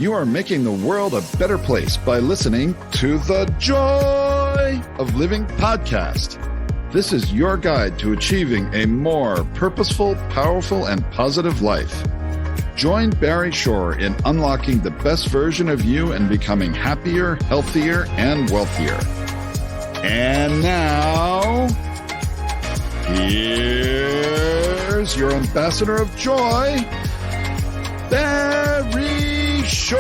You are making the world a better place by listening to the Joy of Living podcast. This is your guide to achieving a more purposeful, powerful, and positive life. Join Barry Shore in unlocking the best version of you and becoming happier, healthier, and wealthier. And now, here's your ambassador of joy, Barry Shore.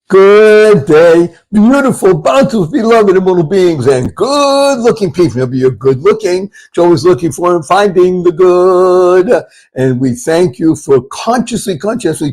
Good day, beautiful, bountiful, beloved, immortal beings, and good-looking people. Maybe you're good-looking, you're always looking for and finding the good. And we thank you for consciously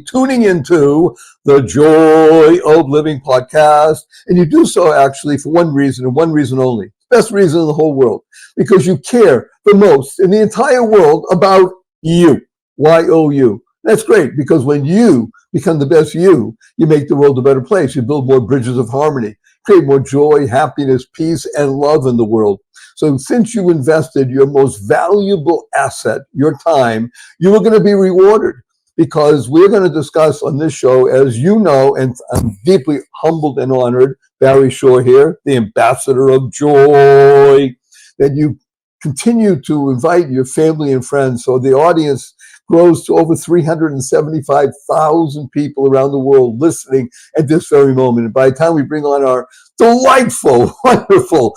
tuning into the Joy of Living podcast. And you do so actually for one reason and one reason only. Best reason in the whole world. Because you care the most in the entire world about you. Y-O-U. That's great, because when you become the best you make the world a better place. You build more bridges of harmony, create more joy, happiness, peace, and love in the world. So since you invested your most valuable asset, your time, you are going to be rewarded, because we're going to discuss on this show, as you know, and I'm deeply humbled and honored, Barry Shore here, the ambassador of joy, that you continue to invite your family and friends so the audience grows to over 375,000 people around the world listening at this very moment. And by the time we bring on our delightful, wonderful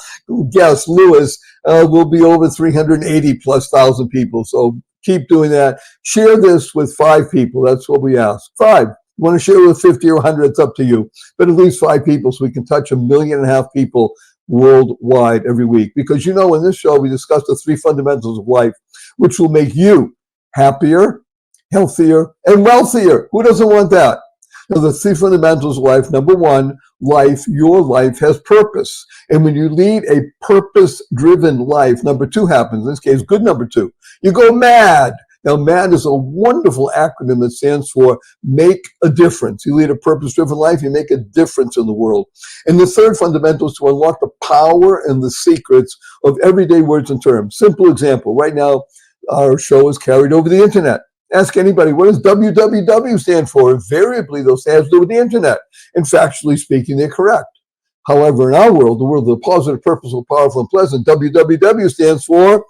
guest, Louis, we'll be over 380,000+ people. So keep doing that. Share this with 5 people. That's what we ask. 5. You want to share with 50 or 100, it's up to you. But at least 5 people so we can touch 1.5 million people worldwide every week. Because you know, in this show, we discuss the 3 fundamentals of life, which will make you happier, healthier, and wealthier. Who doesn't want that? Now, the 3 fundamentals of life. Number 1, your life has purpose. And when you lead a purpose-driven life, number 2 happens. In this case, good number 2. You go mad. Now, MAD is a wonderful acronym that stands for make a difference. You lead a purpose-driven life, you make a difference in the world. And the 3rd fundamental is to unlock the power and the secrets of everyday words and terms. Simple example. Right now, our show is carried over the internet. Ask anybody, what does www stand for? Invariably, those have to do with the internet. And factually speaking, they're correct. However, in our world, the world of the positive, purposeful, powerful, and pleasant, www stands for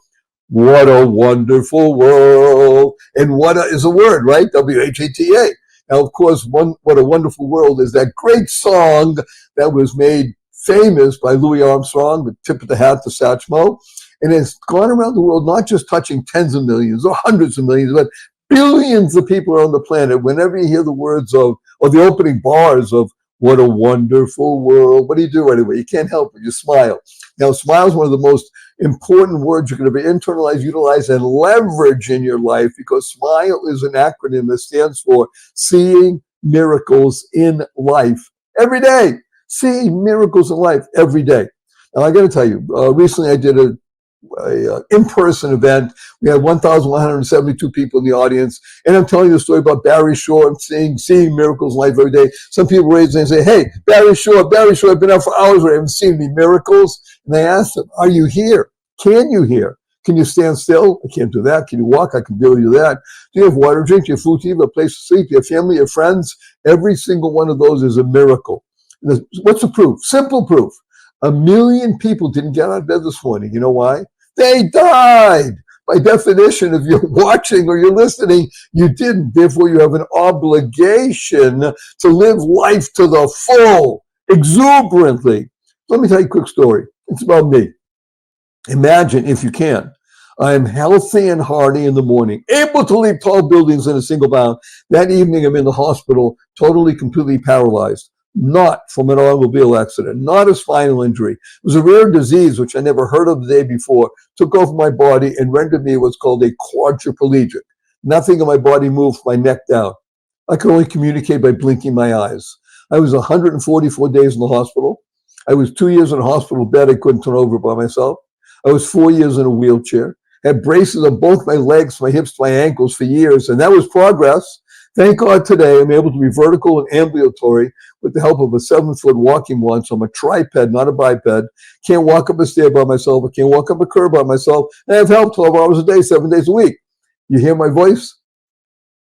what a wonderful world. And what is a word, right? W-H-A-T-A. Now, of course, what a wonderful world is that great song that was made famous by Louis Armstrong, the tip of the hat to Satchmo. And it's gone around the world, not just touching tens of millions or hundreds of millions, but billions of people on the planet. Whenever you hear the words of, or the opening bars of, what a wonderful world, what do you do right away? You can't help it, you smile. Now, smile is one of the most important words you're going to be internalize, utilize, and leverage in your life, because SMILE is an acronym that stands for Seeing Miracles in Life Every Day. Seeing miracles in life every day. Now, I got to tell you, recently I did a in-person event. We had 1,172 people in the audience, and I'm telling you the story about Barry Shore and seeing miracles in life every day. Some people raise their hand and say, hey, Barry Shore, I've been out for hours, but I haven't seen any miracles. And I asked them, are you here? Can you hear? Can you stand still? I can't do that. Can you walk? I can barely do that. Do you have water to drink? Do you have food to eat? Do you have a place to sleep? Do you have family? Do you have friends? Every single one of those is a miracle. What's the proof? Simple proof. 1 million people didn't get out of bed this morning. You know why? They died. By definition, if you're watching or you're listening, you didn't. Therefore, you have an obligation to live life to the full, exuberantly. Let me tell you a quick story. It's about me. Imagine, if you can, I am healthy and hearty in the morning, able to leap tall buildings in a single bound. That evening, I'm in the hospital, totally, completely paralyzed. Not from an automobile accident, not a spinal injury. It was a rare disease, which I never heard of the day before, took over my body and rendered me what's called a quadriplegic. Nothing in my body moved from my neck down. I could only communicate by blinking my eyes. I was 144 days in the hospital. I was 2 years in a hospital bed. I couldn't turn over by myself. I was 4 years in a wheelchair. Had braces on both my legs, my hips, my ankles for years, and that was progress. Thank God today I'm able to be vertical and ambulatory with the help of a 7-foot walking wand. So I'm a triped, not a biped. Can't walk up a stair by myself. I can't walk up a curb by myself. And I have help 12 hours a day, 7 days a week. You hear my voice?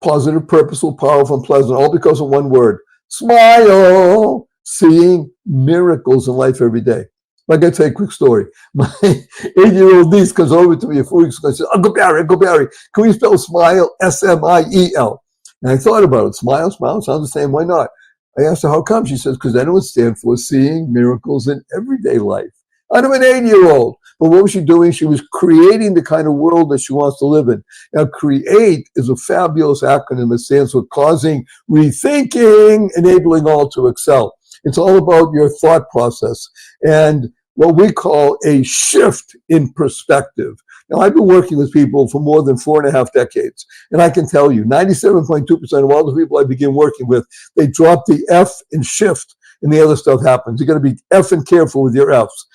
Positive, purposeful, powerful, and pleasant, all because of one word. Smile. Seeing miracles in life every day. I got to tell you a quick story. My 8-year-old niece comes over to me a few weeks ago and says, Uncle Barry, can we spell smile, S-M-I-E-L? And I thought about it. Smile, sounds the same. Why not? I asked her, how come? She says, because that would stand for seeing miracles in everyday life. I'm an 8-year-old. But what was she doing? She was creating the kind of world that she wants to live in. Now, CREATE is a fabulous acronym that stands for causing, rethinking, enabling all to excel. It's all about your thought process and what we call a shift in perspective. Now, I've been working with people for more than 4.5 decades, and I can tell you 97.2% of all the people I begin working with, they drop the F and shift, and the other stuff happens. You got to be effing careful with your Fs.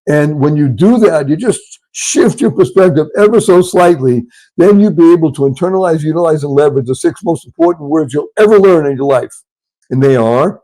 And when you do that, you just shift your perspective ever so slightly, then you'll be able to internalize, utilize, and leverage the 6 most important words you'll ever learn in your life. And they are: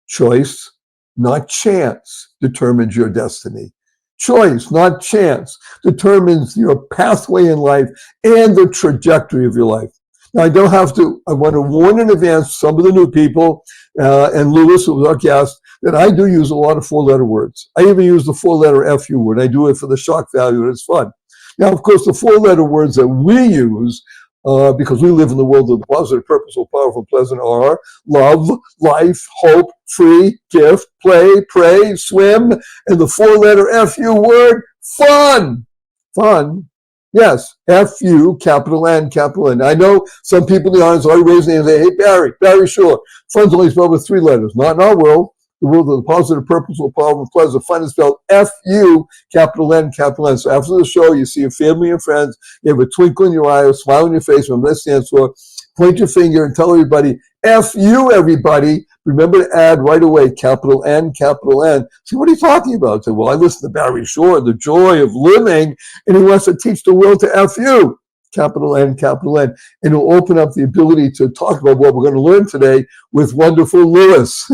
choice, not chance, determines your destiny. Choice, not chance, determines your pathway in life and the trajectory of your life. Now, I want to warn in advance some of the new people, and Louis, who was our guest, that I do use a lot of 4-letter words. I even use the 4-letter FU word. I do it for the shock value, and it's fun. Now, of course, the 4-letter words that we use, because we live in the world of the positive, purposeful, powerful, pleasant, are love, life, hope, free, gift, play, pray, swim, and the 4-letter FU word, fun. Fun. Yes, F-U, capital N, capital N. I know some people in the audience already raise their hand and say, hey, Barry, sure. Fun's only spelled with 3 letters. Not in our world. The world of the positive, purposeful, powerful, pleasant. Fun is spelled F-U, capital N, capital N. So after the show, you see your family and friends. You have a twinkle in your eye, a smile on your face, whatever that stands for. Point your finger and tell everybody, F-U, everybody. Remember to add right away, capital N, capital N. See, what are you talking about? Say, well, I listen to Barry Shore, the joy of living, and he wants to teach the world to F-U. Capital N, capital N. And it'll open up the ability to talk about what we're going to learn today with wonderful Louis.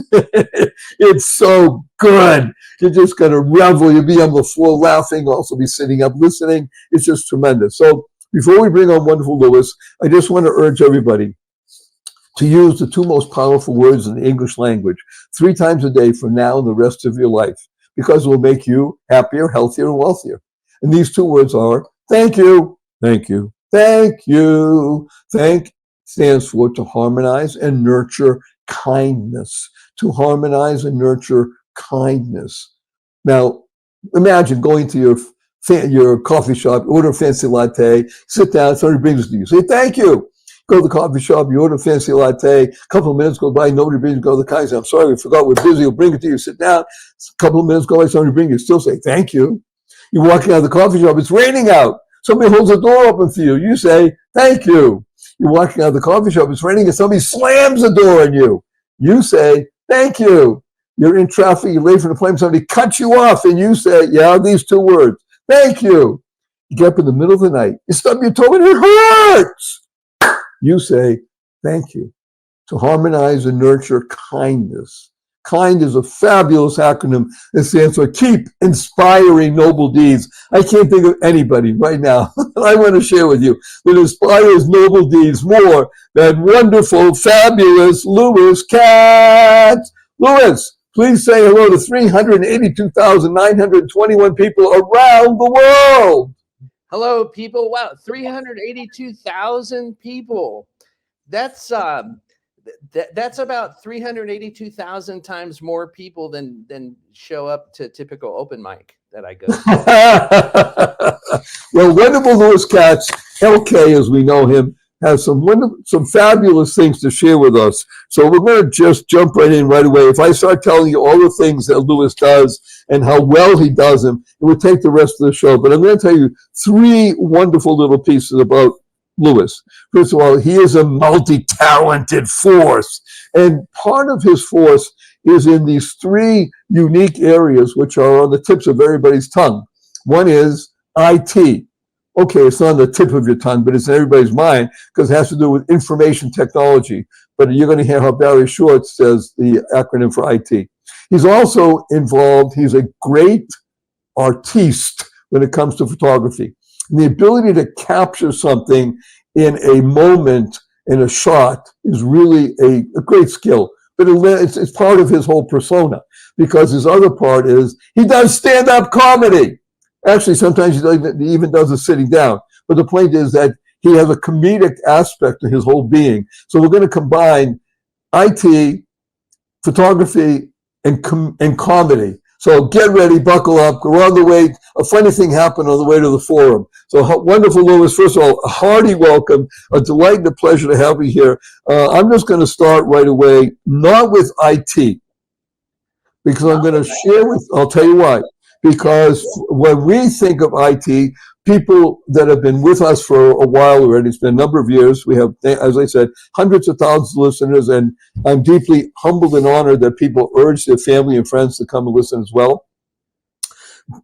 It's so good. You're just going to revel. You'll be on the floor laughing, also be sitting up listening. It's just tremendous. So before we bring on wonderful Louis, I just want to urge everybody to use the 2 most powerful words in the English language 3 times a day from now and the rest of your life, because it will make you happier, healthier, and wealthier. And these 2 words are thank you, thank you, thank you. Thank stands for to harmonize and nurture kindness. To harmonize and nurture kindness. Now, imagine going to your coffee shop, order a fancy latte, sit down, somebody brings it to you. Say thank you. Go to the coffee shop, you order a fancy latte, a couple of minutes go by, nobody brings it, go to the guy, say, I'm sorry, we forgot, we're busy, we'll bring it to you, sit down. A couple of minutes go by, somebody brings it, still say thank you. You're walking out of the coffee shop, it's raining out. Somebody holds the door open for you. You say, thank you. You're walking out of the coffee shop, it's raining, and somebody slams the door on you. You say, thank you. You're in traffic, you're late for the plane, somebody cuts you off, and you say, yeah, these 2 words, thank you. You get up in the middle of the night, you stub your toe and it hurts. You say, thank you. To harmonize and nurture kindness. KIND is a fabulous acronym that stands for Keep Inspiring Noble Deeds. I can't think of anybody right now that I want to share with you that inspires noble deeds more than wonderful, fabulous Louis Katz. Louis, please say hello to 382,921 people around the world. Hello, people. Wow, 382,000 people. That's about 382,000 times more people than show up to typical open mic that I go to. Well, wonderful Louis Katz, LK as we know him, has some fabulous things to share with us. So we're going to just jump right in right away. If I start telling you all the things that Louis does and how well he does them, it would take the rest of the show. But I'm going to tell you 3 wonderful little pieces about Louis. First of all, he is a multi-talented force. And part of his force is in these 3 unique areas, which are on the tips of everybody's tongue. One is IT. Okay, it's not on the tip of your tongue, but it's in everybody's mind because it has to do with information technology. but you're going to hear how Barry Short says the acronym for IT. He's also involved, he's a great artiste when it comes to photography. And the ability to capture something in a moment, in a shot, is really a great skill. But it's part of his whole persona, because his other part is he does stand-up comedy. Actually, sometimes he even does it sitting down. But the point is that he has a comedic aspect to his whole being. So we're going to combine IT, photography, and comedy. So get ready, buckle up. We're on the way. A funny thing happened on the way to the forum. So wonderful, Louis. First of all, a hearty welcome. A delight and a pleasure to have you here. I'm just going to start right away, not with IT, because I'm going to share with, I'll tell you why. Because when we think of IT, people that have been with us for a while already, it's been a number of years. We have, as I said, hundreds of thousands of listeners, and I'm deeply humbled and honored that people urge their family and friends to come and listen as well.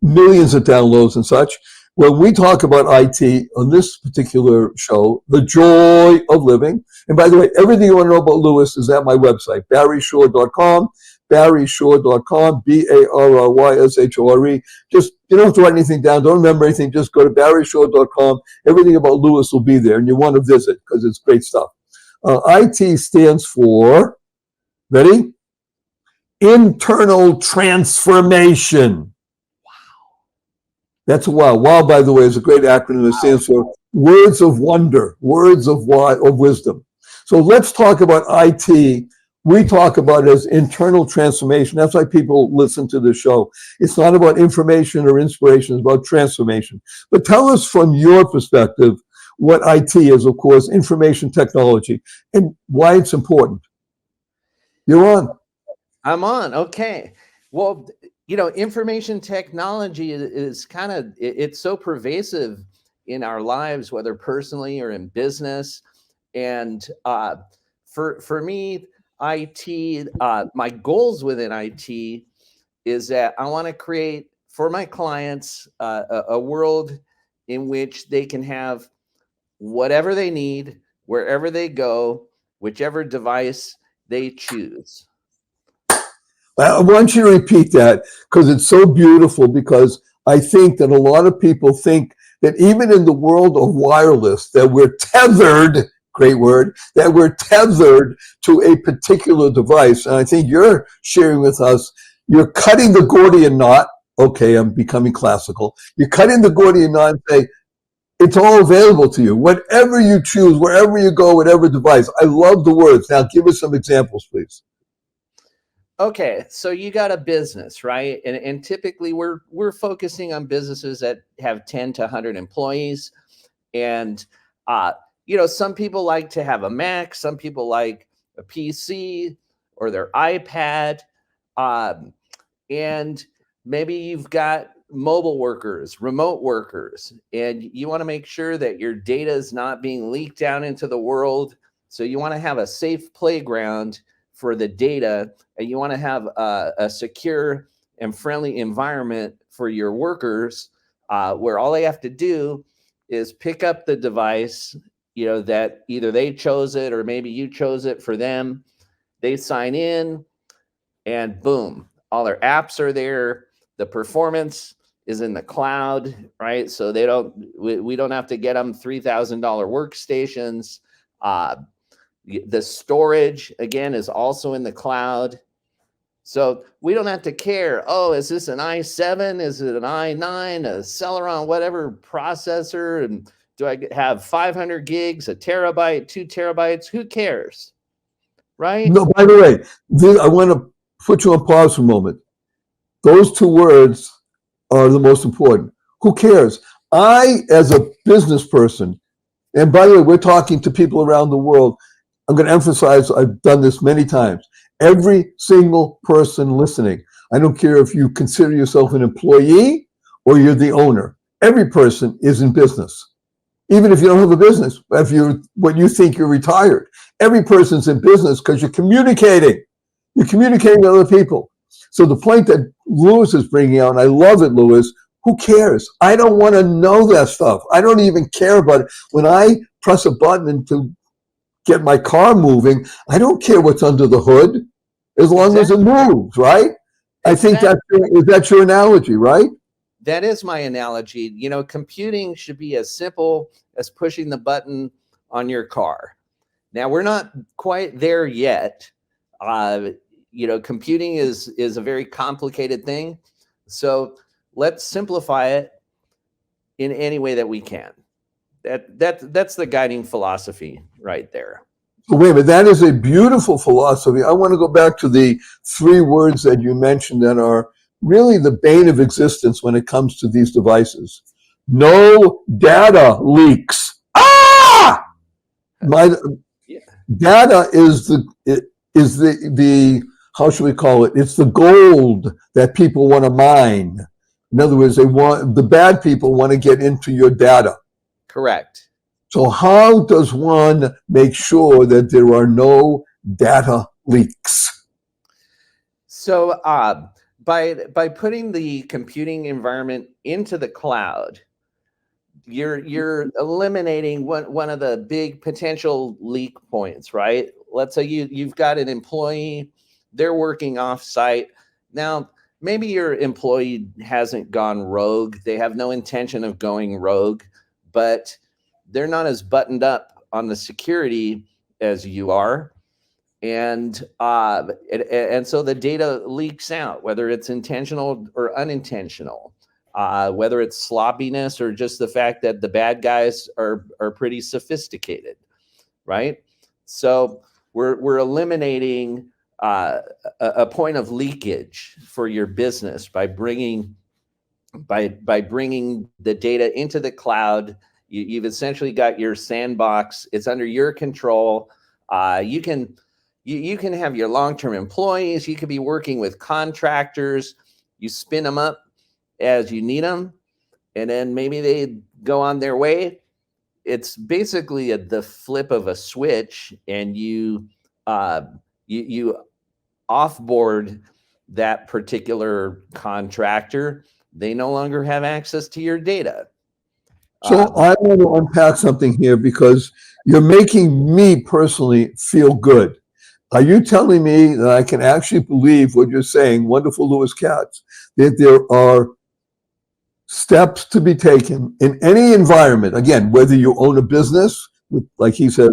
Millions of downloads and such. When we talk about IT on this particular show, the joy of living, and by the way, everything you want to know about Louis is at my website, barryshore.com. barryshore.com, BARRYSHORE. Just, you don't have to write anything down. Don't remember anything. Just go to barryshore.com. Everything about Louis will be there, and you want to visit because it's great stuff. IT stands for, ready? Internal transformation. Wow. That's a wow. Wow, by the way, is a great acronym. It stands for words of wonder, words of wisdom. So let's talk about IT. We talk about it as internal transformation. That's why people listen to the show. It's not about information or inspiration. It's about transformation. But tell us from your perspective what IT is, of course, information technology, and why it's important. You're on. I'm on. Okay. Well, information technology is kind of, it's so pervasive in our lives, whether personally or in business. And for me, IT, my goals within IT is that I want to create for my clients a world in which they can have whatever they need, wherever they go, whichever device they choose. I want you to repeat that because it's so beautiful, because I think that a lot of people think that even in the world of wireless, that we're tethered, great word, that we're tethered to a particular device. And I think you're sharing with us, you're cutting the Gordian knot. Okay, I'm becoming classical. You're cutting the Gordian knot and say, it's all available to you. Whatever you choose, wherever you go, whatever device. I love the words. Now give us some examples, please. Okay, so you got a business, right? And typically we're focusing on businesses that have 10 to 100 employees. And some people like to have a Mac, some people like a PC or their iPad. And maybe you've got mobile workers, remote workers, and you want to make sure that your data is not being leaked out into the world. So you want to have a safe playground for the data, and you want to have a secure and friendly environment for your workers, where all they have to do is pick up the device, that either they chose it or maybe you chose it for them. They sign in and boom, all their apps are there. The performance is in the cloud, right? So we don't have to get them $3,000 workstations. The storage, again, is also in the cloud. So we don't have to care, is this an i7? Is it an i9, a Celeron, whatever processor? And do I have 500 gigs, a terabyte, 2 terabytes? Who cares, right? No, by the way, I want to put you on pause for a moment. Those two words are the most important. Who cares? I, as a business person, and by the way, we're talking to people around the world. I'm going to emphasize, I've done this many times. Every single person listening, I don't care if you consider yourself an employee or you're the owner. Every person is in business. Even if you don't have a business, when you think you're retired, every person's in business because you're communicating. You're communicating with other people. So the point that Louis is bringing out, and I love it, Louis, who cares? I don't want to know that stuff. I don't even care about it. When I press a button and to get my car moving. I don't care what's under the hood as long as it moves, right? I think that's your analogy, right? That is my analogy. You know, computing should be as simple as pushing the button on your car. Now, we're not quite there yet. You know, computing is a very complicated thing. So let's simplify it in any way that we can. That's the guiding philosophy right there. Wait a minute, that is a beautiful philosophy. I want to go back to the 3 words that you mentioned that are really the bane of existence when it comes to these devices. No data leaks. Ah! Data is the how should we call it? It's the gold that people want to mine. In other words, the bad people want to get into your data. Correct. So how does one make sure that there are no data leaks? So by putting the computing environment into the cloud, you're eliminating one of the big potential leak points, right? Let's say you've got an employee, they're working off site. Now, maybe your employee hasn't gone rogue. They have no intention of going rogue, but they're not as buttoned up on the security as you are. And so the data leaks out, whether it's intentional or unintentional, whether it's sloppiness or just the fact that the bad guys are pretty sophisticated, right? So we're eliminating a point of leakage for your business by bringing the data into the cloud. You've essentially got your sandbox. It's under your control. You can have your long-term employees. You could be working with contractors. You spin them up as you need them, and then maybe they go on their way. It's basically the flip of a switch, and you offboard that particular contractor. They no longer have access to your data. So I want to unpack something here because you're making me personally feel good. Are you telling me that I can actually believe what you're saying, wonderful Louis Katz, that there are steps to be taken in any environment? Again, whether you own a business with, like he said,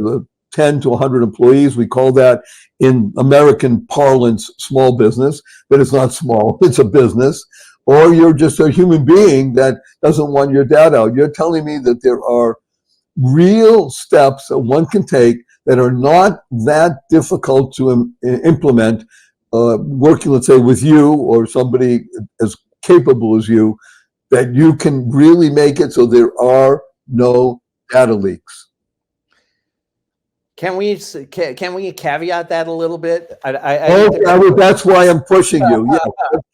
10 to 100 employees, we call that in American parlance small business, but it's not small, it's a business. Or you're just a human being that doesn't want your data out. You're telling me that there are real steps that one can take that are not that difficult to implement, working, let's say, with you or somebody as capable as you, that you can really make it so there are no data leaks. Can we caveat that a little bit? That's why I'm pushing you.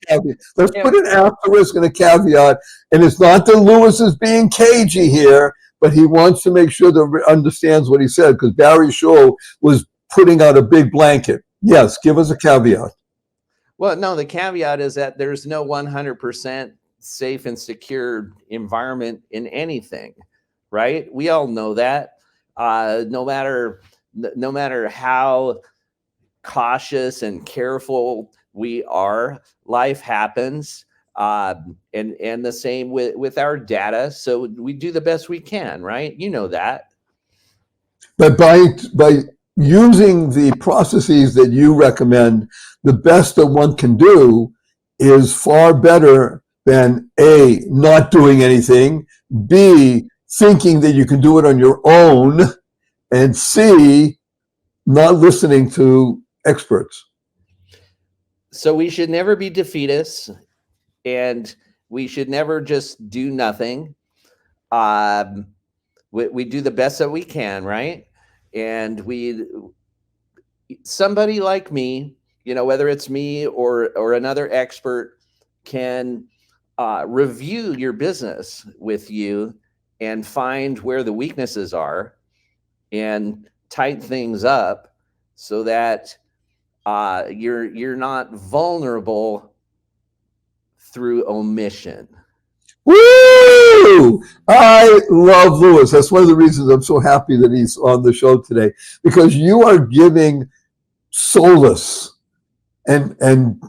Yeah, let's put an asterisk and a caveat. And it's not that Louis is being cagey here, but he wants to make sure that understands what he said, because Barry Shaw was putting out a big blanket. Yes, give us a caveat. Well, no, the caveat is that there's no 100% safe and secure environment in anything, right? We all know that. No matter how cautious and careful we are, life happens, and the same with our data. So we do the best we can, right? You know that. But by using the processes that you recommend, the best that one can do is far better than A, not doing anything, B, thinking that you can do it on your own, and C, not listening to experts. So we should never be defeatists, and we should never just do nothing. We do the best that we can, right? And somebody like me, you know, whether it's me or another expert, can review your business with you and find where the weaknesses are and tighten things up so that you're not vulnerable through omission. Woo! Woo! I love Louis. That's one of the reasons I'm so happy that he's on the show today, because you are giving solace and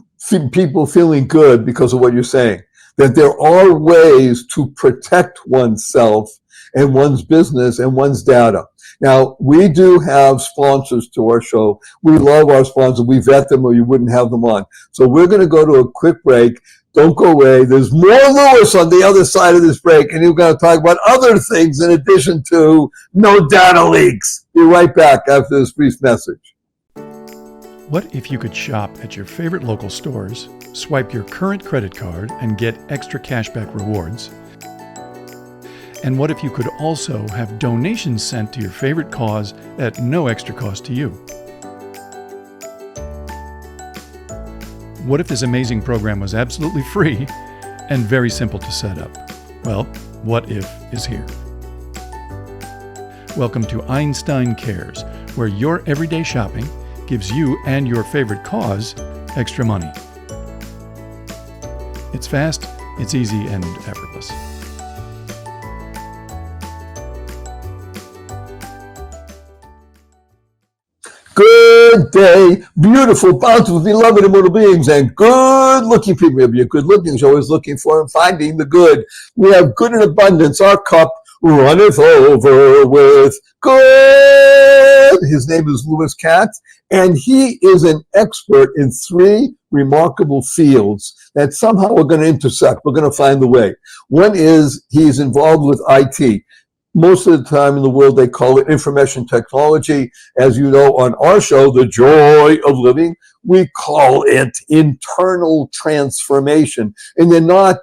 people feeling good because of what you're saying, that there are ways to protect oneself and one's business and one's data. Now, we do have sponsors to our show. We love our sponsors. We vet them or you wouldn't have them on. So we're going to go to a quick break. Don't go away. There's more Louis on the other side of this break, and we're going to talk about other things in addition to no data leaks. Be right back after this brief message. What if you could shop at your favorite local stores, swipe your current credit card, and get extra cashback rewards? And what if you could also have donations sent to your favorite cause at no extra cost to you? What if this amazing program was absolutely free and very simple to set up? Well, What If is here. Welcome to Einstein Cares, where your everyday shopping gives you and your favorite cause extra money. It's fast, it's easy, and effortless. Good day, beautiful, bountiful, beloved immortal beings, and good-looking people. You'll be a good-looking, you're always looking for and finding the good. We have good in abundance. Our cup runneth over with good. His name is Louis Katz, and he is an expert in three remarkable fields that somehow are going to intersect. We're going to find the way. One is he's involved with IT. Most of the time in the world, they call it information technology. As you know, on our show, The Joy of Living, we call it internal transformation. And they're not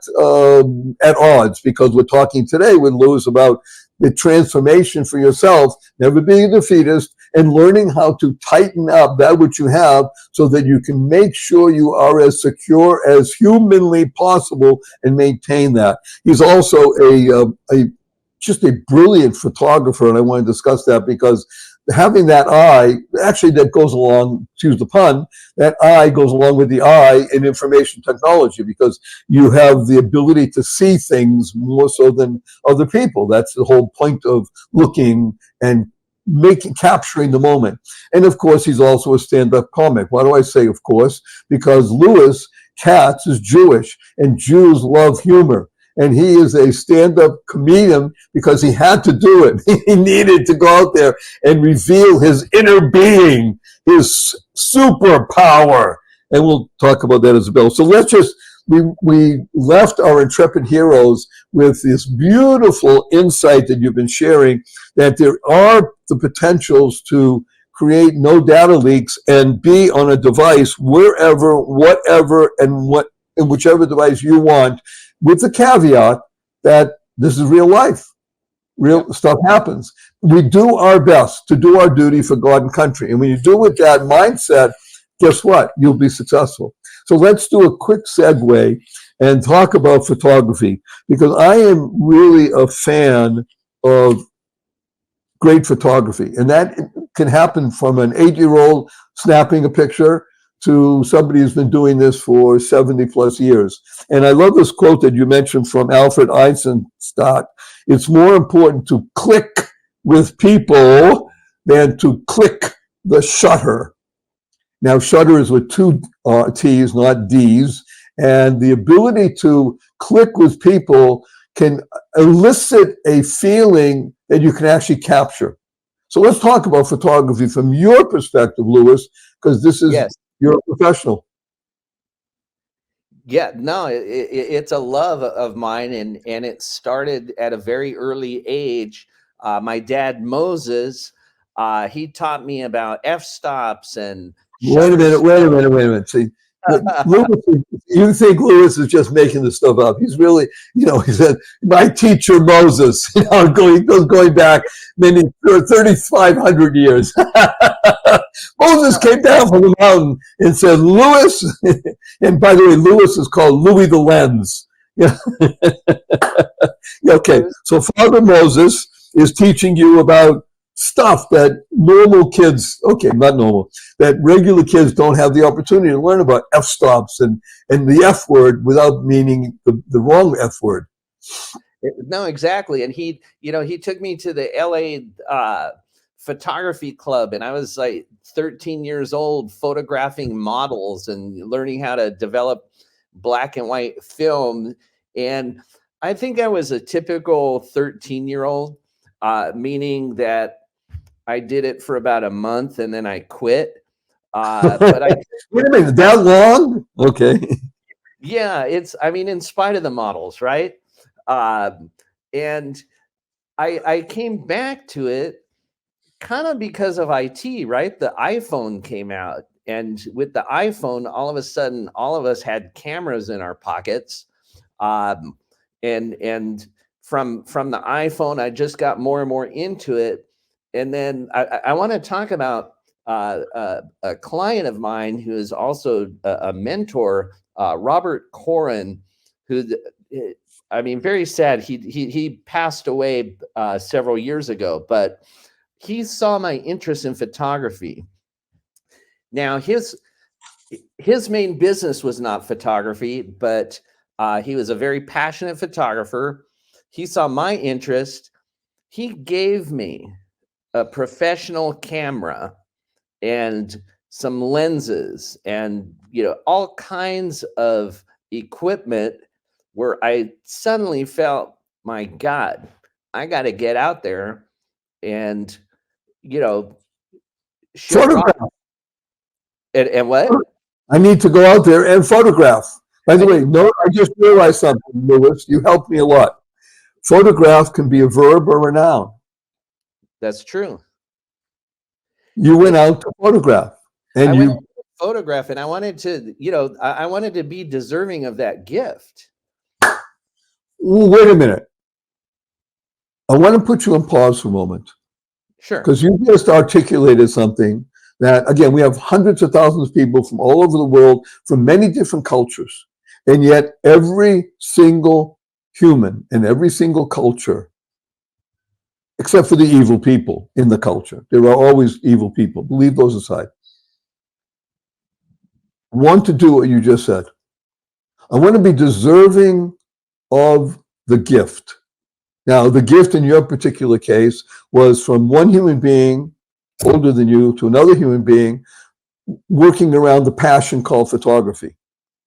at odds, because we're talking today with Louis about the transformation for yourself, never being a defeatist, and learning how to tighten up that which you have so that you can make sure you are as secure as humanly possible and maintain that. He's also just a brilliant photographer, and I want to discuss that because having that eye, actually that goes along, excuse the pun, that eye goes along with the eye in information technology, because you have the ability to see things more so than other people. That's the whole point of looking and capturing the moment. And of course, he's also a stand-up comic. Why do I say of course? Because Louis Katz is Jewish, and Jews love humor. And he is a stand-up comedian because he had to do it. He needed to go out there and reveal his inner being, his superpower. And we'll talk about that as well. So let's just, we left our intrepid heroes with this beautiful insight that you've been sharing, that there are the potentials to create no data leaks and be on a device wherever, whatever, and whichever device you want, with the caveat that this is real life. Real stuff happens. We do our best to do our duty for God and country. And when you do with that mindset, guess what? You'll be successful. So let's do a quick segue and talk about photography, because I am really a fan of great photography. And that can happen from an 8-year-old snapping a picture to somebody who's been doing this for 70 plus years. And I love this quote that you mentioned from Alfred Einstein. It's more important to click with people than to click the shutter. Now, shutter is with two T's, not D's. And the ability to click with people can elicit a feeling that you can actually capture. So let's talk about photography from your perspective, Louis, because this is, yes. You're a professional. Yeah, no, it's a love of mine, and it started at a very early age. My dad, Moses, he taught me about f-stops and... Wait a minute. See, Louis, you think Louis is just making this stuff up. He's really, he said, my teacher Moses, going back many 3,500 years. Moses came down from the mountain and said, Louis, and by the way, Louis is called Louis the Lens. Okay, so Father Moses is teaching you about stuff that normal kids, that regular kids don't have the opportunity to learn about f-stops and the F word without meaning the wrong F word. No, exactly. And he took me to the LA photography club, and I was like 13 years old, photographing models and learning how to develop black and white film. And I think I was a typical 13-year-old, meaning that I did it for about a month and then I quit. But I Wait a minute, that long? Okay. Yeah, in spite of the models, right? And I came back to it kind of because of IT, right? The iPhone came out, and with the iPhone, all of a sudden, all of us had cameras in our pockets, and from the iPhone, I just got more and more into it, and then I want to talk about a client of mine who is also a mentor, Robert Corin, who, very sad. He passed away several years ago, but he saw my interest in photography. Now, his main business was not photography, but he was a very passionate photographer. He saw my interest. He gave me a professional camera and some lenses and all kinds of equipment, where I suddenly felt, my God, I got to get out there and Photograph. And what? I need to go out there and photograph. By the way, I just realized something, Louis. You helped me a lot. Photograph can be a verb or a noun. That's true. You went out to photograph, and went out to photograph, and I wanted to, I wanted to be deserving of that gift. Wait a minute. I want to put you on pause for a moment. Sure. Because you just articulated something that, again, we have hundreds of thousands of people from all over the world, from many different cultures. And yet every single human in every single culture, except for the evil people in the culture, there are always evil people, leave those aside, want to do what you just said. I want to be deserving of the gift. Now, the gift in your particular case was from one human being older than you to another human being working around the passion called photography.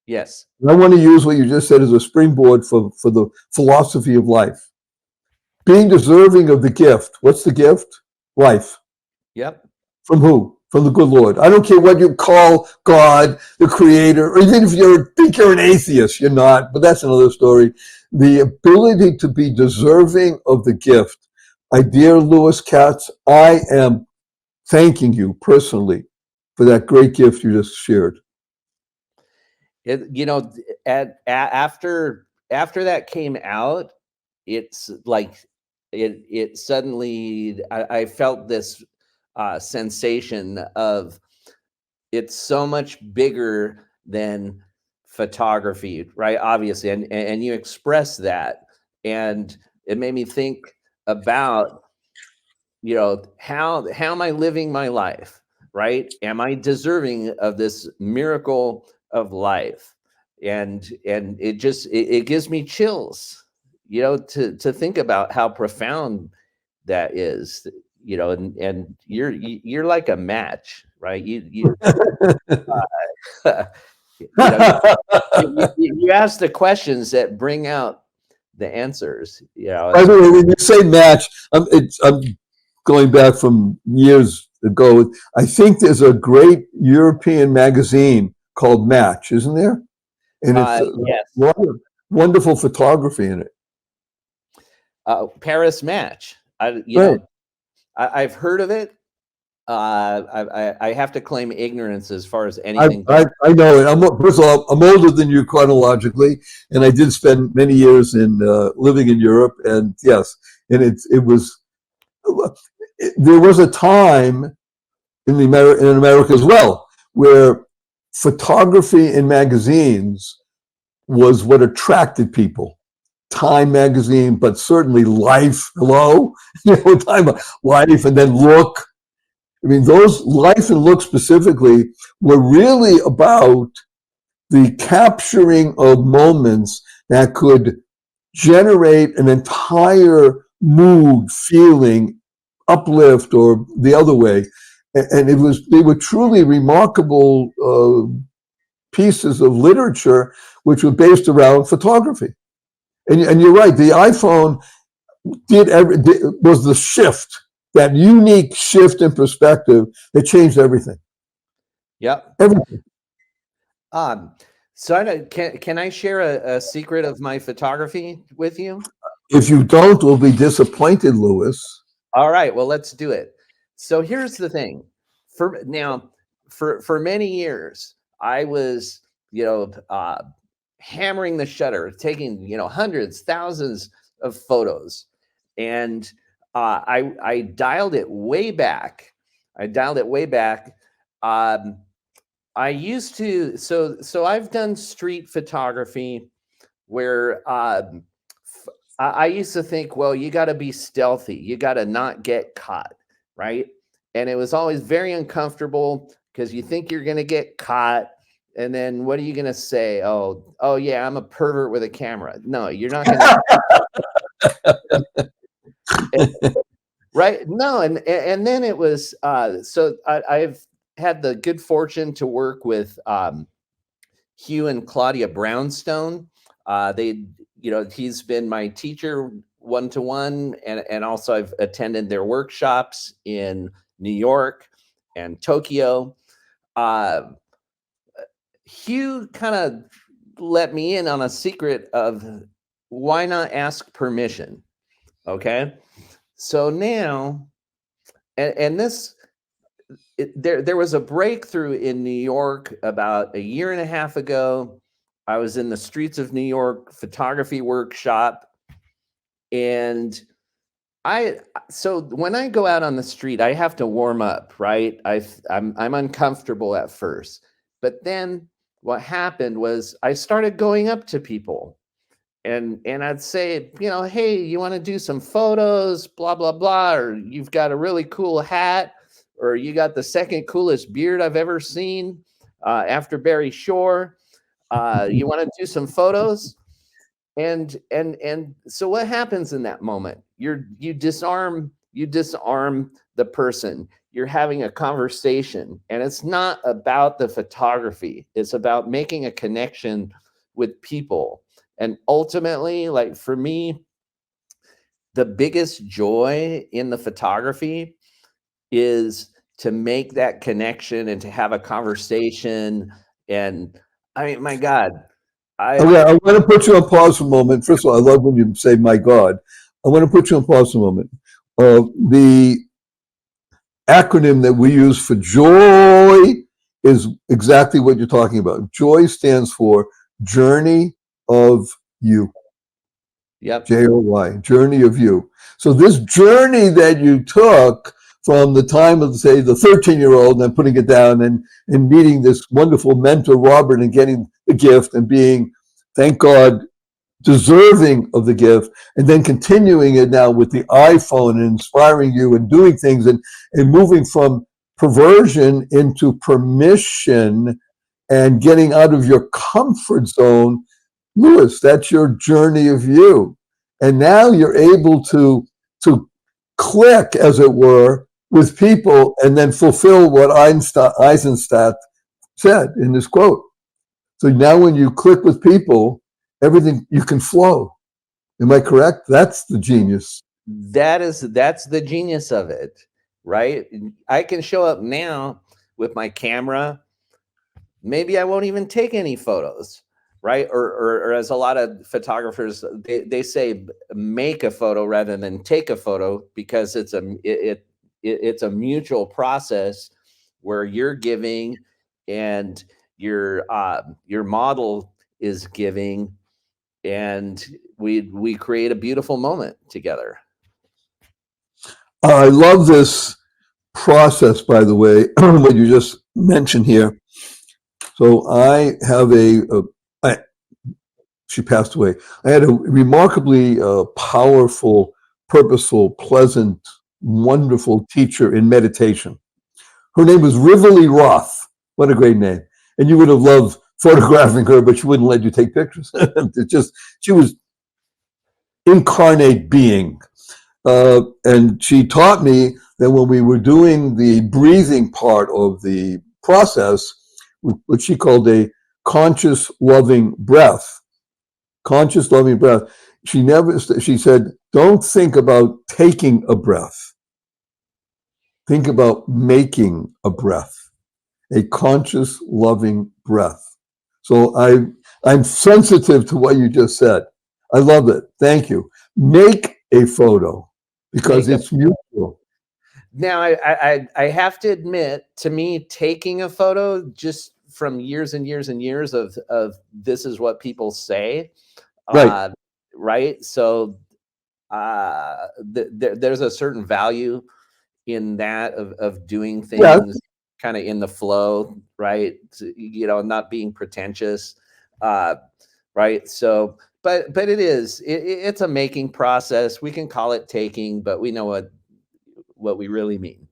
Yes. And I want to use what you just said as a springboard for the philosophy of life. Being deserving of the gift. What's the gift? Life. Yep. From who? From the good Lord. I don't care what you call God, the creator, or even if you think you're an atheist, you're not, but that's another story. The ability to be deserving of the gift. My dear Louis Katz, I am thanking you personally for that great gift you just shared. After that came out, it's like it suddenly, I felt this sensation of, it's so much bigger than photography, right? Obviously, and you express that, and it made me think about, how am I living my life, right? Am I deserving of this miracle of life? And it gives me chills, to think about how profound that is, and you're like a match, right? You ask the questions that bring out the answers. By the way, when you say match, I'm going back from years ago. I think there's a great European magazine called Match, isn't there? And it's yes. Wonderful photography in it. Paris Match. I've heard of it. I have to claim ignorance as far as anything. I know it. First of all, I'm older than you chronologically, and I did spend many years in living in Europe. And yes, and there was a time in America as well where photography in magazines was what attracted people. Time magazine, but certainly Life. Hello, Time, Life, and then Look. I mean, those Life and Look specifically were really about the capturing of moments that could generate an entire mood, feeling, uplift, or the other way. And they were truly remarkable pieces of literature which were based around photography. And you're right, the iPhone was the shift, that unique shift in perspective that changed everything. Yep. Everything. So can I share a secret of my photography with you? If you don't, we'll be disappointed, Louis. All right, well, let's do it. So here's the thing. For many years, I was, hammering the shutter, taking, hundreds, thousands of photos. And I dialed it way back. I used to, so I've done street photography where I used to think, well, you got to be stealthy. You got to not get caught, right? And it was always very uncomfortable because you think you're going to get caught. And then what are you going to say? Oh, yeah, I'm a pervert with a camera. No, you're not going to. Right? No, and then it was, so I've had the good fortune to work with Hugh and Claudia Brownstone. He's been my teacher one-to-one, and also I've attended their workshops in New York and Tokyo. Hugh kind of let me in on a secret of why not ask permission. Okay. So now, and this, there was a breakthrough in New York about a year and a half ago. I was in the streets of New York photography workshop, and so when I go out on the street, I have to warm up, right? I'm uncomfortable at first, but then what happened was I started going up to people, and I'd say, hey, you want to do some photos, blah blah blah, or you've got a really cool hat, or you got the second coolest beard I've ever seen after Barry Shore. You want to do some photos? And so what happens in that moment? You disarm the person. You're having a conversation, and it's not about the photography. It's about making a connection with people. And ultimately, like for me, the biggest joy in the photography is to make that connection and to have a conversation. And I mean, my God. I want to put you on pause for a moment. First of all, I love when you say, my God. I want to put you on pause for a moment. The acronym that we use for joy is exactly what you're talking about. Joy stands for Journey of You. Yep. Joy, Journey of You. So this journey that you took from the time of, say, the 13-year-old, and then putting it down and meeting this wonderful mentor, Robert, and getting the gift and being, thank God, deserving of the gift, and then continuing it now with the iPhone and inspiring you and doing things and moving from perversion into permission and getting out of your comfort zone. Louis, that's your journey of you. And now you're able to click, as it were, with people and then fulfill what Eisenstadt said in this quote. So now when you click with people, everything, you can flow. Am I correct? That's the genius. That's the genius of it, right? I can show up now with my camera. Maybe I won't even take any photos, right? Or as a lot of photographers, they say, make a photo rather than take a photo, because it's a mutual process where you're giving and your model is giving, and we create a beautiful moment together. I love this process, by the way, what you just mentioned here. So I have she passed away. I had a remarkably powerful, purposeful, pleasant, wonderful teacher in meditation. Her name was Rivoli Roth. What a great name. And you would have loved photographing her, but she wouldn't let you take pictures. She was incarnate being. And she taught me that when we were doing the breathing part of the process, what she called a conscious loving breath, she said, don't think about taking a breath. Think about making a breath, a conscious loving breath. So I'm sensitive to what you just said. I love it. Thank you. Make a photo because it's mutual. Now, I have to admit, to me, taking a photo just from years and years and years of this is what people say, Right? Right. So there's a certain value in that of doing things kind of in the flow, right? You know, not being pretentious, right? So, but it's a making process. We can call it taking, but we know what we really mean.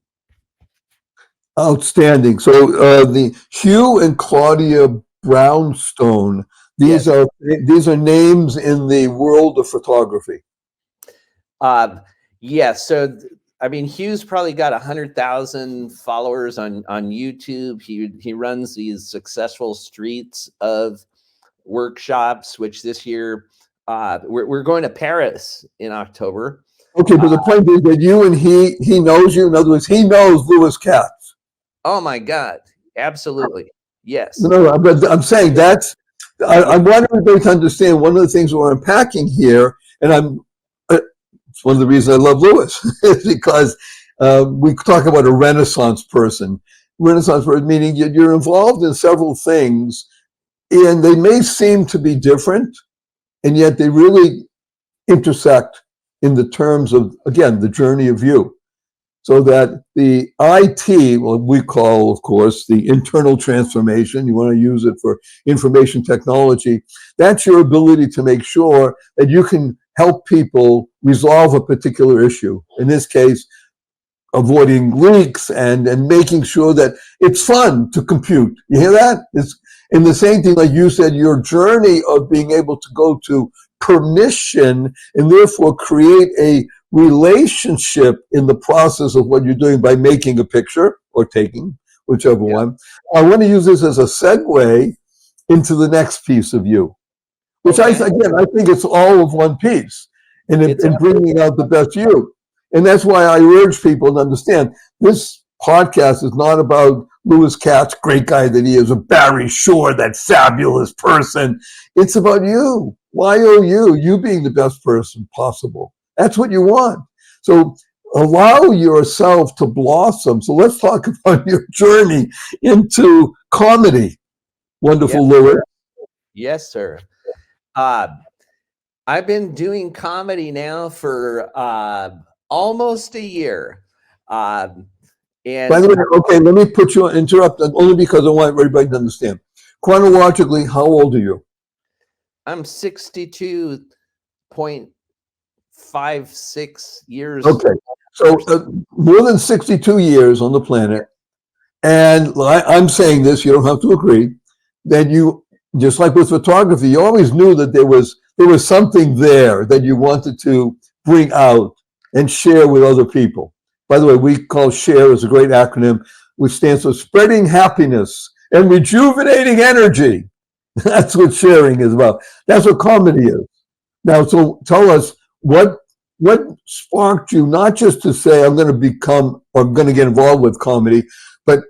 Outstanding. So the Hugh and Claudia Brownstone. These are names in the world of photography. Yes. So I mean, Hugh's probably got 100,000 followers on YouTube. He runs these successful streets of workshops, which this year we're going to Paris in October. Okay, but the point is that you and he knows you. In other words, he knows Louis Katz. Oh my God! Absolutely, yes. No, but I'm saying that's. I want everybody to understand one of the things we're unpacking here, and it's one of the reasons I love Louis, is because we talk about a Renaissance person. Renaissance person meaning you're involved in several things, and they may seem to be different, and yet they really intersect in the terms of, again, the journey of you. So that the IT, what we call, of course, the internal transformation, you want to use it for information technology, that's your ability to make sure that you can help people resolve a particular issue. In this case, avoiding leaks and making sure that it's fun to compute. You hear that? It's in the same thing, like you said, your journey of being able to go to permission and therefore create a relationship in the process of what you're doing by making a picture or taking, whichever one. I want to use this as a segue into the next piece of you, which I think it's all of one piece in bringing out the best you. And that's why I urge people to understand this podcast is not about Louis Katz, great guy that he is, or Barry Shore, that fabulous person. It's about you. You being the best person possible. That's what you want. So allow yourself to blossom. So let's talk about your journey into comedy. Wonderful, Louis. Yes, sir. I've been doing comedy now for almost a year. And by the way, okay, let me interrupt only because I want everybody to understand. Chronologically, how old are you? I'm 62.56 years. Okay, so more than 62 years on the planet. And I'm saying this, you don't have to agree, that you, just like with photography, you always knew that there was something there that you wanted to bring out and share with other people. By the way, we call SHARE as a great acronym, which stands for spreading happiness and rejuvenating energy. That's what sharing is about. That's what comedy is. Now, so tell us what sparked you, not just to say, I'm going to get involved with comedy, but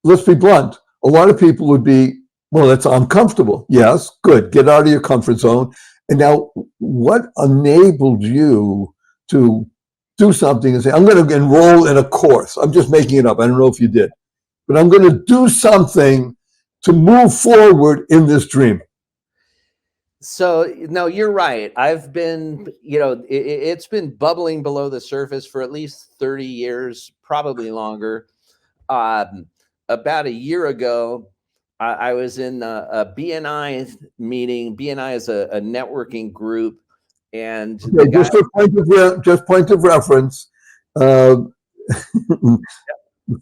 let's be blunt. A lot of people would be, well, that's uncomfortable. Yes, good. Get out of your comfort zone. And now what enabled you to do something and say, I'm going to enroll in a course. I'm just making it up. I don't know if you did, but I'm going to do something to move forward in this dream. So, no, you're right. I've been, it's been bubbling below the surface for at least 30 years, probably longer. About a year ago, I was in a BNI meeting. BNI is a networking group. And just point of reference, the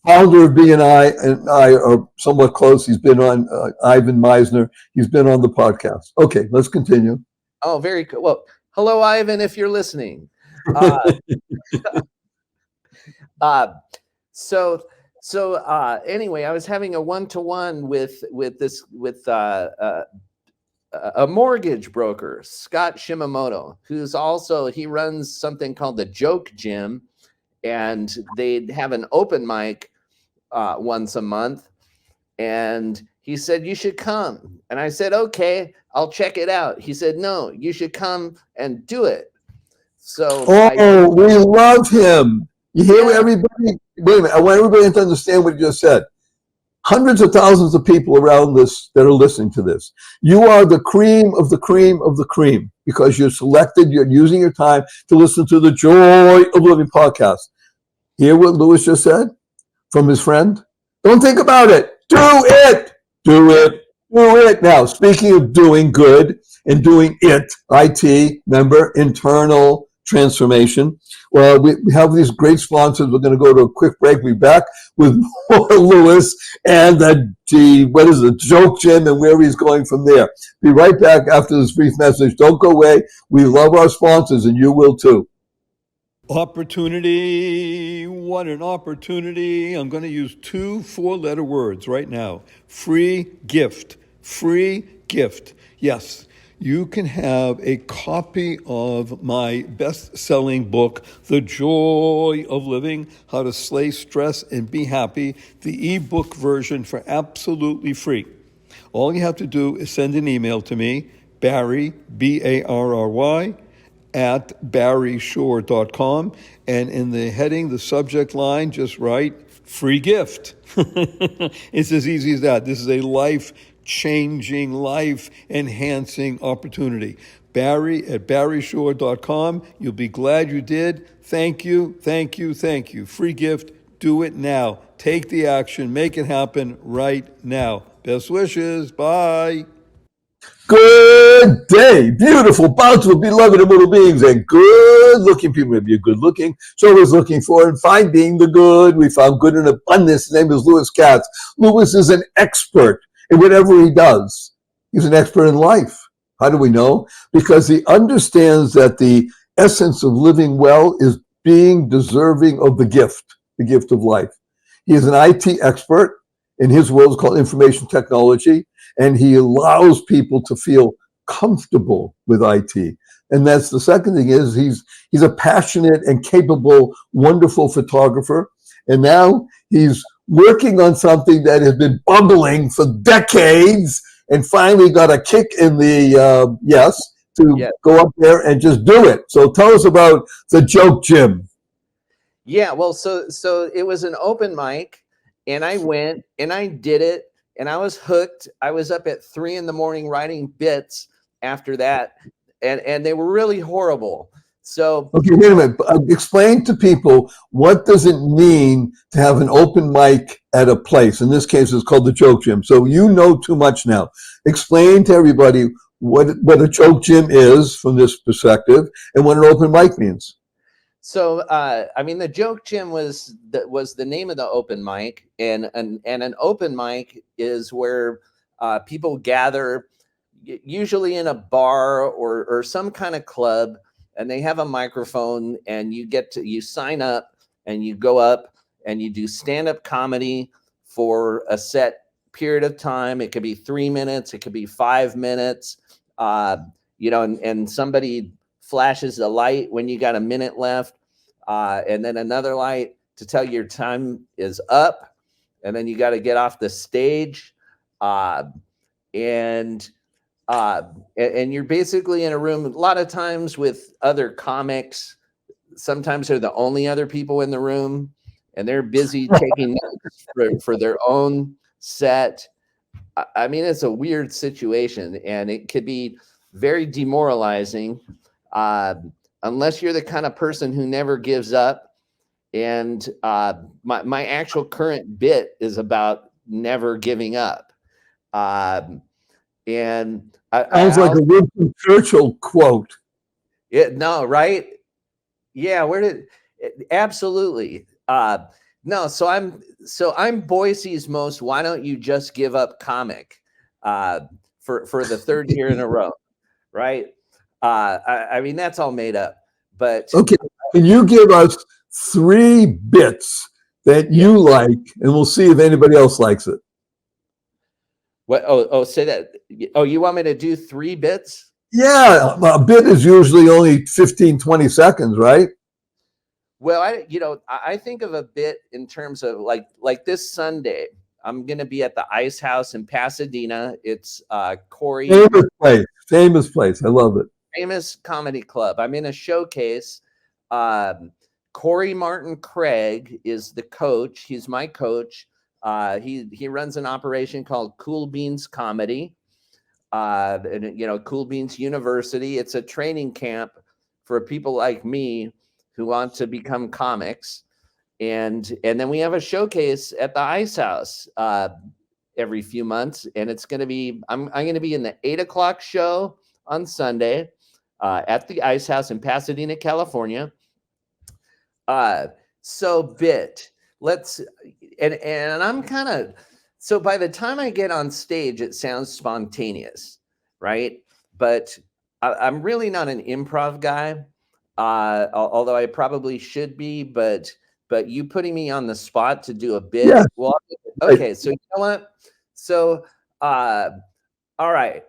founder of BNI and I are somewhat close. He's been on, Ivan Meisner. He's been on the podcast. Okay, let's continue. Oh, very cool. Well, Hello, Ivan, if you're listening. Uh, uh, so anyway, I was having a one-to-one with a mortgage broker, Scott Shimamoto, who's also, he runs something called the Joke Gym, and they have an open mic once a month. And he said, you should come. And I said, okay, I'll check it out. He said, no, you should come and do it. So we love him. You hear Yeah. everybody? Wait a minute. I want everybody to understand what you just said. Hundreds of thousands of people around this that are listening to this. You are the cream of the cream of the cream because you're selected, you're using your time to listen to the Joy of Living podcast. Hear what Louis just said from his friend? Don't think about it. Do it. Do it. Do it. Now, speaking of doing good and doing it, IT, remember, internal transformation. Well, we have these great sponsors. We're going to go to a quick break. We'll be back with more Louis and the Joke Gym and where he's going from there. Be right back after this brief message. Don't go away. We love our sponsors, and you will too. Opportunity. What an opportunity. I'm going to use 2 4-letter words right now. Free gift. Free gift. Yes. You can have a copy of my best-selling book, The Joy of Living, How to Slay Stress and Be Happy, the ebook version for absolutely free. All you have to do is send an email to me, Barry, Barry, at barryshore.com, and in the heading, the subject line, just write, free gift. It's as easy as that. This is a life-changing, life-enhancing opportunity. Barry at barryshore.com. You'll be glad you did. Thank you, thank you, thank you. Free gift. Do it now. Take the action. Make it happen right now. Best wishes. Bye. Good day, beautiful, bountiful, beloved, immortal beings, and good-looking people. Maybe you're good-looking, so always looking for and finding the good. We found good in abundance. His name is Louis Katz. Louis is an expert in whatever he does. He's an expert in life. How do we know? Because he understands that the essence of living well is being deserving of the gift of life. He is an IT expert. In his world, it's called information technology, and he allows people to feel comfortable with IT. And that's the second thing is he's a passionate and capable, wonderful photographer. And now he's working on something that has been bubbling for decades and finally got a kick in the go up there and just do it. So tell us about the Joke Gym. Yeah, well, so it was an open mic. And I went and I did it and I was hooked. I was up at 3 a.m. writing bits after that. And they were really horrible. So okay, wait a minute. Explain to people, what does it mean to have an open mic at a place? In this case, it's called the Joke Gym. So you know too much now. Explain to everybody what a Joke Gym is from this perspective and what an open mic means. So, the Joke Gym was the name of the open mic, and an open mic is where people gather, usually in a bar or some kind of club, and they have a microphone, and you sign up, and you go up, and you do stand-up comedy for a set period of time. It could be 3 minutes, it could be 5 minutes, and somebody flashes the light when you got a minute left, and then another light to tell you your time is up, and then you got to get off the stage, and you're basically in a room a lot of times with other comics. Sometimes they're the only other people in the room, and they're busy taking notes for their own set. I mean, it's a weird situation, and it could be very demoralizing. Unless you're the kind of person who never gives up. And my actual current bit is about never giving up. Sounds like a Winston Churchill quote. No, right? Yeah, absolutely. So I'm Boise's most why don't you just give up comic for the third year in a row, right? I mean, that's all made up. But Okay, can you give us 3 bits that you like, and we'll see if anybody else likes it. what? Oh, say that. Oh, you want me to do 3 bits? Yeah, a bit is usually only 15, 20 seconds, right? Well, I think of a bit in terms of like this Sunday, I'm going to be at the Ice House in Pasadena. It's Corey. Famous place. I love it. Famous comedy club. I'm in a showcase. Corey Martin Craig is the coach. He's my coach. He runs an operation called Cool Beans Comedy. And Cool Beans University. It's a training camp for people like me who want to become comics. And then we have a showcase at the Ice House every few months. And it's going to be, I'm going to be in the 8:00 show on Sunday at the Ice House in Pasadena, California. So bit, and I'm kind of, so by the time I get on stage, it sounds spontaneous, right? But I'm really not an improv guy, although I probably should be, but you putting me on the spot to do a bit. Yeah. Well, okay. So you know what? So, all right.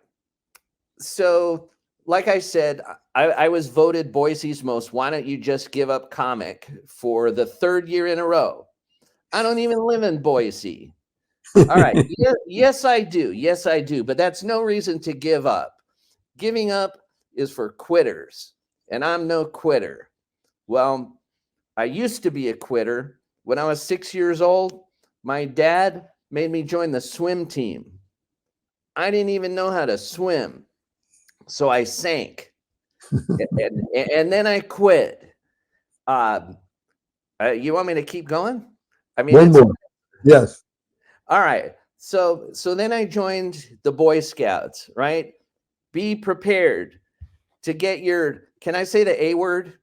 So like I said, I was voted Boise's most "Why Don't You Just Give Up" comic for the 3rd year in a row. I don't even live in Boise. All right. Yes, I do. Yes, I do. But that's no reason to give up. Giving up is for quitters, and I'm no quitter. Well, I used to be a quitter. When I was 6 years old, my dad made me join the swim team. I didn't even know how to swim, so I sank, and then I quit. You want me to keep going? I mean, One more. Yes. All right. So then I joined the Boy Scouts, right? Be prepared to get your, can I say the A word?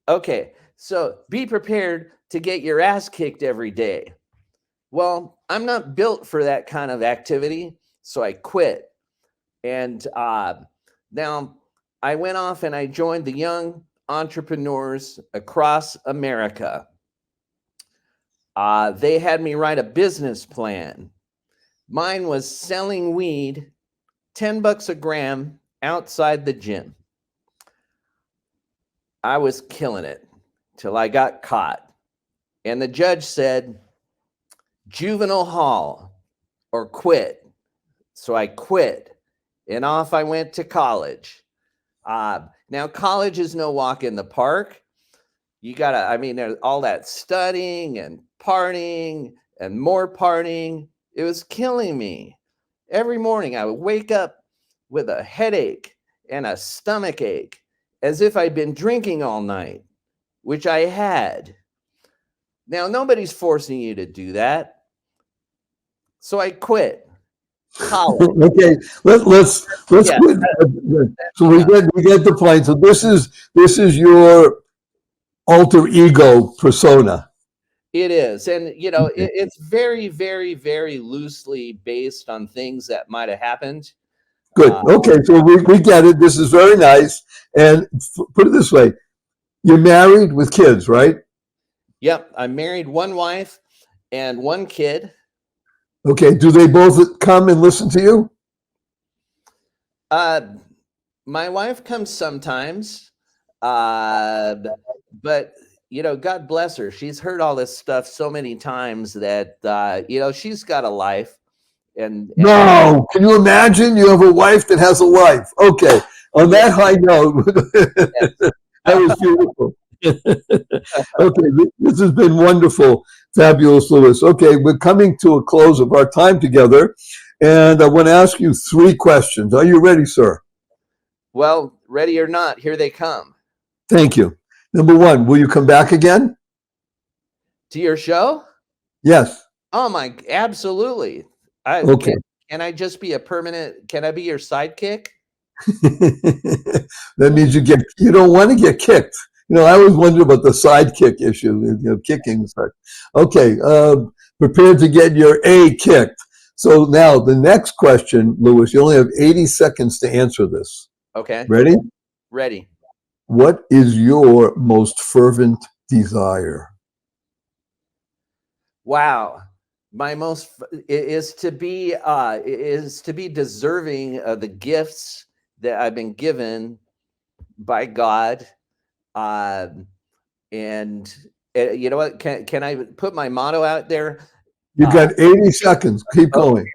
Okay. So be prepared to get your ass kicked every day. Well, I'm not built for that kind of activity, so I quit. And now I went off and I joined the young entrepreneurs across America. They had me write a business plan. Mine was selling weed, $10 a gram outside the gym. I was killing it till I got caught. And the judge said, juvenile hall or quit. So I quit and off I went to college. Now college is no walk in the park. You gotta, there's all that studying and partying and more partying. It was killing me. Every morning I would wake up with a headache and a stomach ache as if I'd been drinking all night, which I had. Now, nobody's forcing you to do that. So I quit college. Okay, let's quit. So we get the point. So this is your alter ego persona. It is. And, it's very, very, very loosely based on things that might have happened. Good. Okay. So we get it. This is very nice. And put it this way. You're married with kids, right? Yep. I'm married, 1 wife and 1 kid. Okay. Do they both come and listen to you? My wife comes sometimes, but God bless her. She's heard all this stuff so many times that, she's got a life. And no, can you imagine? You have a wife that has a life. Okay. On that high note, that was beautiful. Okay. This has been wonderful. Fabulous, Louis. Okay. We're coming to a close of our time together. And I want to ask you 3 questions. Are you ready, sir? Well, ready or not, here they come. Thank you. Number 1, will you come back again? To your show? Yes. Oh absolutely. Okay. Can I just be can I be your sidekick? That means you don't want to get kicked. I always wonder about the sidekick issue, kicking. Okay. Prepared to get your A kicked. So now the next question, Louis, you only have 80 seconds to answer this. Okay. Ready? Ready. What is your most fervent desire? Wow. My most is to be deserving of the gifts that I've been given by God. And you know what? Can I put my motto out there? You got 80 seconds. Keep going.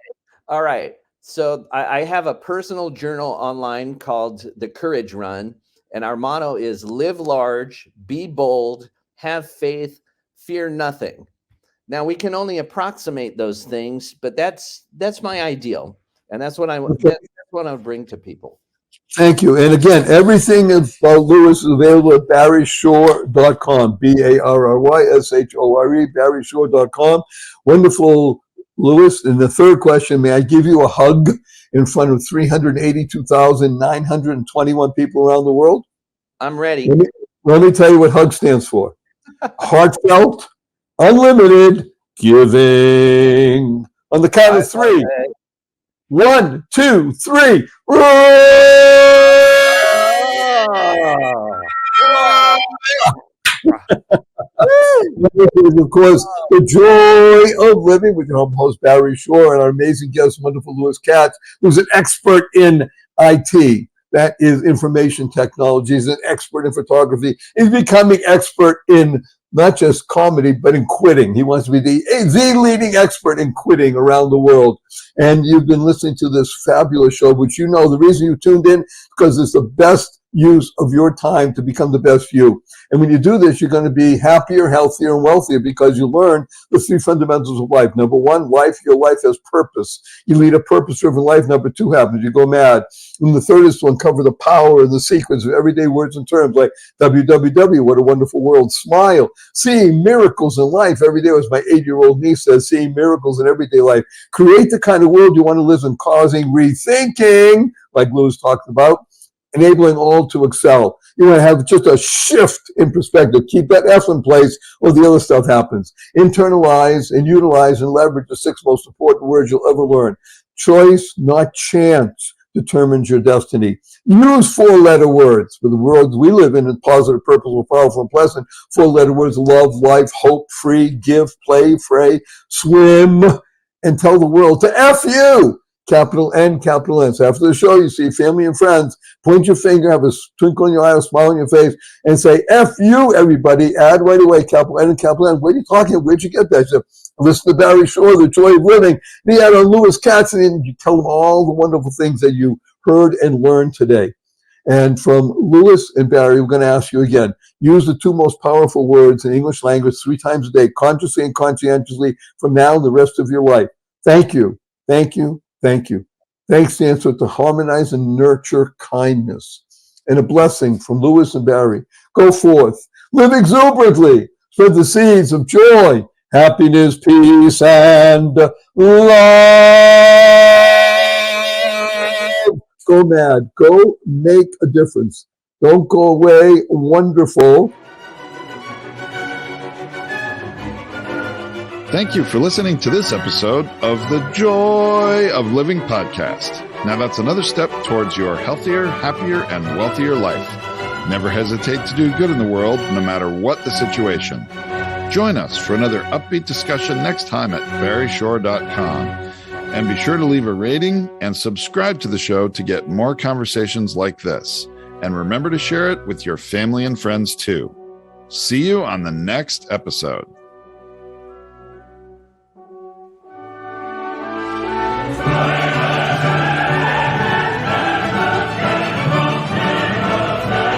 All right. So I have a personal journal online called The Courage Run. And our motto is live large, be bold, have faith, fear nothing. Now we can only approximate those things, but that's my ideal. And that's what I bring to people. Thank you. And again, everything about Louis is available at barryshore.com, BARRYSHORE, barryshore.com. Wonderful, Louis. And the third question, may I give you a hug in front of 382,921 people around the world? I'm ready. Let me tell you what HUG stands for. Heartfelt, unlimited, giving. On the count of three. 1, 2, 3. Of course, the joy of living with your host Barry Shore and our amazing guest, wonderful Louis Katz, who's an expert in IT. That is information technology. He's an expert in photography. He's becoming expert in not just comedy, but in quitting. He wants to be the leading expert in quitting around the world. And you've been listening to this fabulous show, which you know the reason you tuned in, because it's the best use of your time to become the best you. And when you do this, you're going to be happier, healthier, and wealthier because you learn the three fundamentals of life. Number one, your life has purpose. You lead a purpose-driven life. Number two happens, you go mad. And the third is to uncover the power and the secrets of everyday words and terms like WWW, what a wonderful world, smile, seeing miracles in life every day, as my 8-year-old niece says, seeing miracles in everyday life. Create the kind of world you want to live in, causing rethinking, like Louis talked about, enabling all to excel. You want to have just a shift in perspective. Keep that F in place or the other stuff happens. Internalize and utilize and leverage the 6 most important words you'll ever learn. Choice, not chance, determines your destiny. Use 4-letter words. For the world we live in, positive, purposeful, powerful, and pleasant. 4-letter words: love, life, hope, free, give, play, fray, swim, and tell the world to F you. Capital N, capital N. So after the show, you see family and friends, point your finger, have a twinkle in your eye, a smile on your face, and say, F you, everybody. Add right away, capital N and capital N. What are you talking about? Where'd you get that? So listen to Barry Shore, The Joy of Living. And he had on Louis Katz, and you tell them all the wonderful things that you heard and learned today. And from Louis and Barry, we're going to ask you again, use the 2 most powerful words in English language 3 times a day, consciously and conscientiously, from now and the rest of your life. Thank you. Thank you. Thank you. Thanks stands for to harmonize and nurture kindness. And a blessing from Louis and Barry. Go forth. Live exuberantly. Spread the seeds of joy, happiness, peace, and love. Go mad. Go make a difference. Don't go away wonderful. Thank you for listening to this episode of the Joy of Living podcast. Now that's another step towards your healthier, happier, and wealthier life. Never hesitate to do good in the world, no matter what the situation. Join us for another upbeat discussion next time at barryshore.com. And be sure to leave a rating and subscribe to the show to get more conversations like this. And remember to share it with your family and friends too. See you on the next episode.